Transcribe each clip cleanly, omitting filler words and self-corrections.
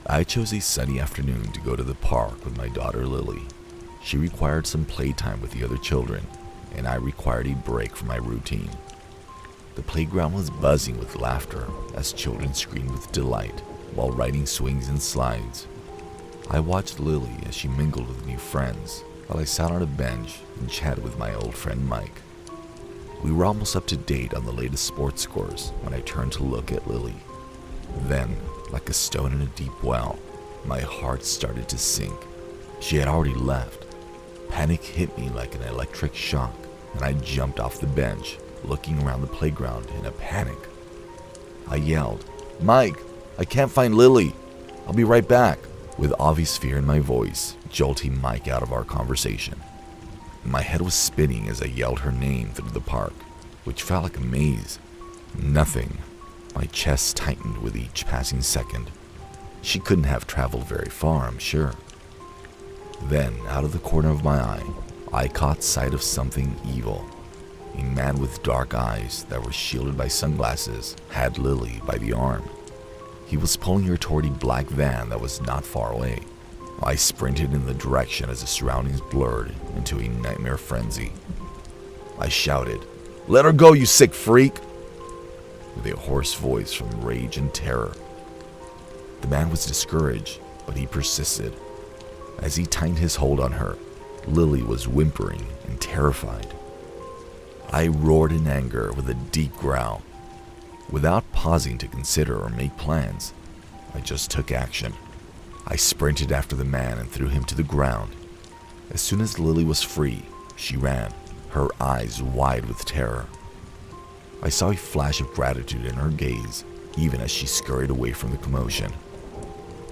I chose a sunny afternoon to go to the park with my daughter Lily. She required some playtime with the other children, and I required a break from my routine. The playground was buzzing with laughter as children screamed with delight while riding swings and slides. I watched Lily as she mingled with new friends while I sat on a bench and chatted with my old friend Mike. We were almost up to date on the latest sports scores when I turned to look at Lily. Then, like a stone in a deep well, my heart started to sink. She had already left. Panic hit me like an electric shock, and I jumped off the bench, looking around the playground in a panic. I yelled, "Mike, I can't find Lily. I'll be right back," with obvious fear in my voice, jolting Mike out of our conversation. My head was spinning as I yelled her name through the park, which felt like a maze. Nothing. My chest tightened with each passing second. She couldn't have traveled very far, I'm sure. Then, out of the corner of my eye, I caught sight of something evil. A man with dark eyes that were shielded by sunglasses had Lily by the arm. He was pulling her toward a black van that was not far away. I sprinted in the direction as the surroundings blurred into a nightmare frenzy. I shouted, "Let her go, you sick freak!" with a hoarse voice from rage and terror. The man was discouraged, but he persisted. As he tightened his hold on her, Lily was whimpering and terrified. I roared in anger with a deep growl. Without pausing to consider or make plans, I just took action. I sprinted after the man and threw him to the ground. As soon as Lily was free, she ran, her eyes wide with terror. I saw a flash of gratitude in her gaze, even as she scurried away from the commotion.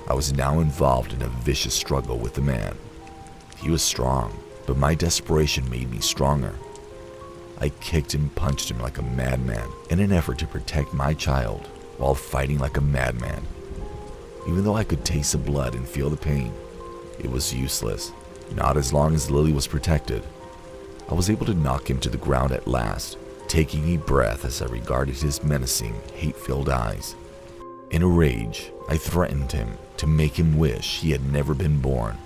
I was now involved in a vicious struggle with the man. He was strong, but my desperation made me stronger. I kicked and punched him like a madman in an effort to protect my child while fighting like a madman. Even though I could taste the blood and feel the pain, it was useless, not as long as Lily was protected. I was able to knock him to the ground at last, taking a breath as I regarded his menacing, hate-filled eyes. In a rage, I threatened him to make him wish he had never been born.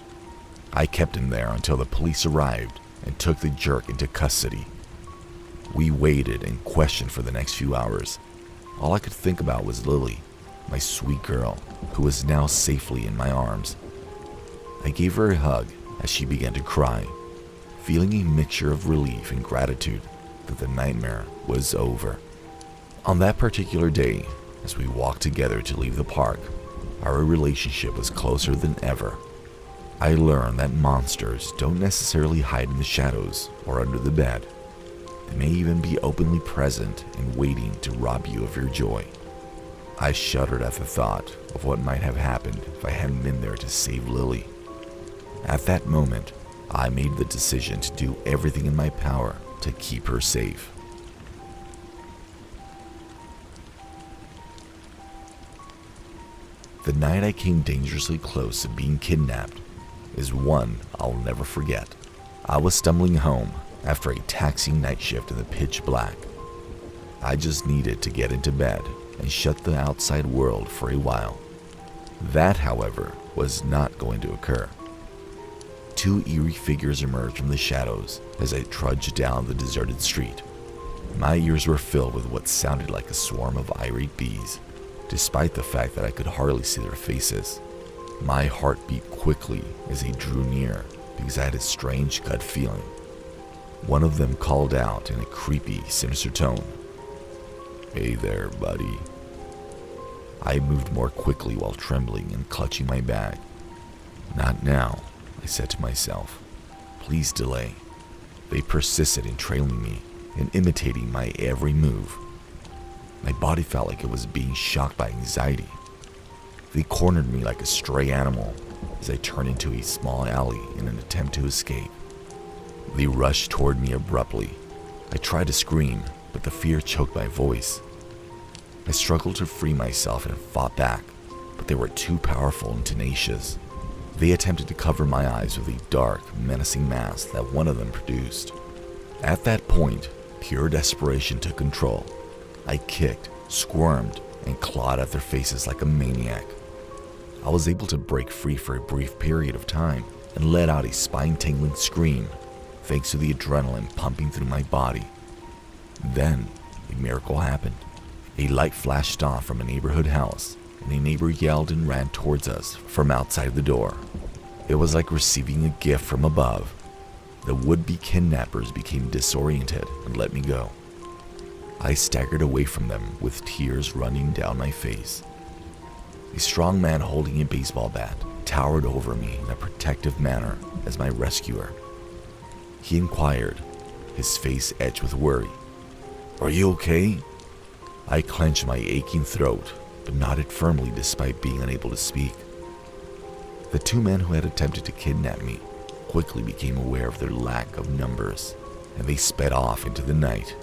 I kept him there until the police arrived and took the jerk into custody. We waited and questioned for the next few hours. All I could think about was Lily, my sweet girl, who was now safely in my arms. I gave her a hug as she began to cry, feeling a mixture of relief and gratitude that the nightmare was over. On that particular day, as we walked together to leave the park, our relationship was closer than ever. I learned that monsters don't necessarily hide in the shadows or under the bed. They may even be openly present and waiting to rob you of your joy. I shuddered at the thought of what might have happened if I hadn't been there to save Lily. At that moment, I made the decision to do everything in my power to keep her safe. The night I came dangerously close to being kidnapped is one I'll never forget. I was stumbling home after a taxing night shift in the pitch black. I just needed to get into bed and shut the outside world for a while. That, however, was not going to occur. Two eerie figures emerged from the shadows as I trudged down the deserted street. My ears were filled with what sounded like a swarm of irate bees, despite the fact that I could hardly see their faces. My heart beat quickly as they drew near because I had a strange gut feeling. One of them called out in a creepy, sinister tone, "Hey there, buddy." I moved more quickly while trembling and clutching my bag. "Not now," I said to myself. "Please delay." They persisted in trailing me and imitating my every move. My body felt like it was being shocked by anxiety. They cornered me like a stray animal as I turned into a small alley in an attempt to escape. They rushed toward me abruptly. I tried to scream, but the fear choked my voice. I struggled to free myself and fought back, but they were too powerful and tenacious. They attempted to cover my eyes with a dark, menacing mask that one of them produced. At that point, pure desperation took control. I kicked, squirmed, and clawed at their faces like a maniac. I was able to break free for a brief period of time and let out a spine-tingling scream, thanks to the adrenaline pumping through my body. Then, a miracle happened. A light flashed on from a neighborhood house, and a neighbor yelled and ran towards us from outside the door. It was like receiving a gift from above. The would-be kidnappers became disoriented and let me go. I staggered away from them with tears running down my face. A strong man holding a baseball bat towered over me in a protective manner as my rescuer. He inquired, his face edged with worry. "Are you okay?" I clenched my aching throat, but nodded firmly despite being unable to speak. The two men who had attempted to kidnap me quickly became aware of their lack of numbers, and they sped off into the night,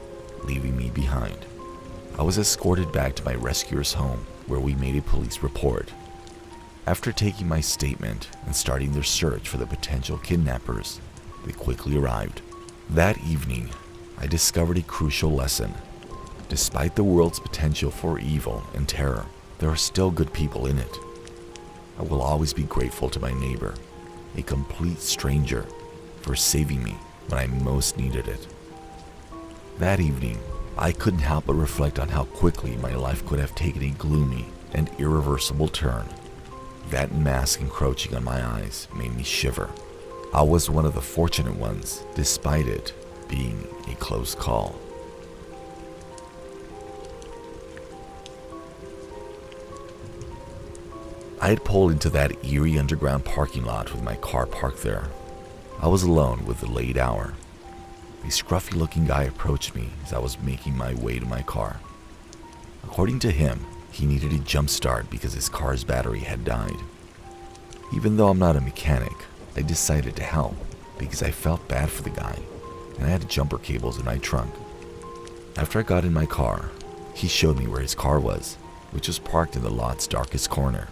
leaving me behind. I was escorted back to my rescuer's home, where we made a police report. After taking my statement and starting their search for the potential kidnappers, they quickly arrived. That evening, I discovered a crucial lesson. Despite the world's potential for evil and terror, there are still good people in it. I will always be grateful to my neighbor, a complete stranger, for saving me when I most needed it. That evening, I couldn't help but reflect on how quickly my life could have taken a gloomy and irreversible turn. That mask encroaching on my eyes made me shiver. I was one of the fortunate ones, despite it being a close call. I had pulled into that eerie underground parking lot with my car parked there. I was alone with the late hour. A scruffy-looking guy approached me as I was making my way to my car. According to him, he needed a jump start because his car's battery had died. Even though I'm not a mechanic, I decided to help because I felt bad for the guy, and I had jumper cables in my trunk. After I got in my car, he showed me where his car was, which was parked in the lot's darkest corner.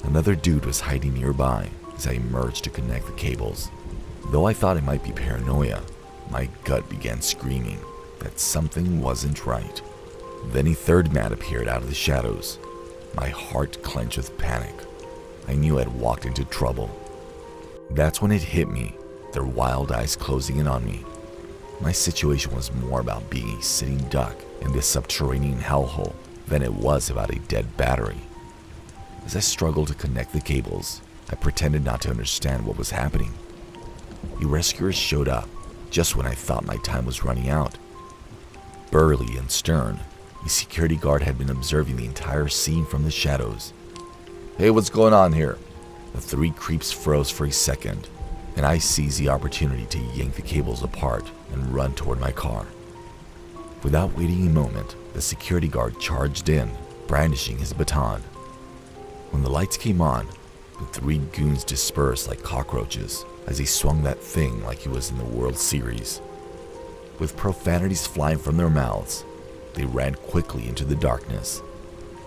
Another dude was hiding nearby as I emerged to connect the cables. Though I thought it might be paranoia, my gut began screaming that something wasn't right. Then a third man appeared out of the shadows. My heart clenched with panic. I knew I'd walked into trouble. That's when it hit me, their wild eyes closing in on me. My situation was more about being a sitting duck in this subterranean hellhole than it was about a dead battery. As I struggled to connect the cables, I pretended not to understand what was happening. The rescuers showed up just when I thought my time was running out. Burly and stern, the security guard had been observing the entire scene from the shadows. "Hey, what's going on here?" The three creeps froze for a second, and I seized the opportunity to yank the cables apart and run toward my car. Without waiting a moment, the security guard charged in, brandishing his baton. When the lights came on, the three goons dispersed like cockroaches as he swung that thing like he was in the World Series. With profanities flying from their mouths, they ran quickly into the darkness.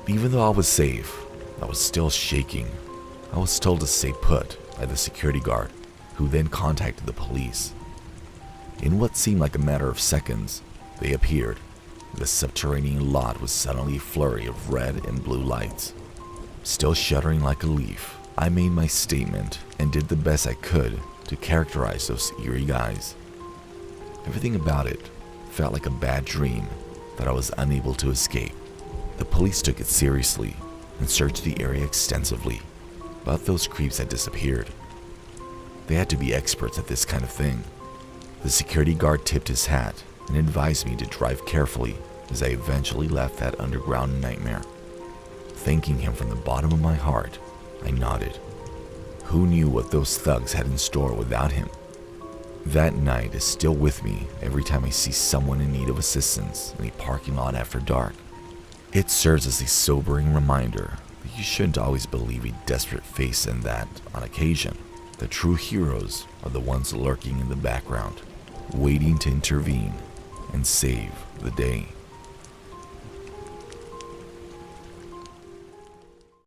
Even though I was safe, I was still shaking. I was told to stay put by the security guard, who then contacted the police. In what seemed like a matter of seconds, they appeared. The subterranean lot was suddenly a flurry of red and blue lights. Still shuddering like a leaf, I made my statement and did the best I could to characterize those eerie guys. Everything about it felt like a bad dream that I was unable to escape. The police took it seriously and searched the area extensively, but those creeps had disappeared. They had to be experts at this kind of thing. The security guard tipped his hat and advised me to drive carefully as I eventually left that underground nightmare. Thanking him from the bottom of my heart, I nodded. Who knew what those thugs had in store without him? That night is still with me every time I see someone in need of assistance in a parking lot after dark. It serves as a sobering reminder that you shouldn't always believe a desperate face and that, on occasion, the true heroes are the ones lurking in the background, waiting to intervene and save the day.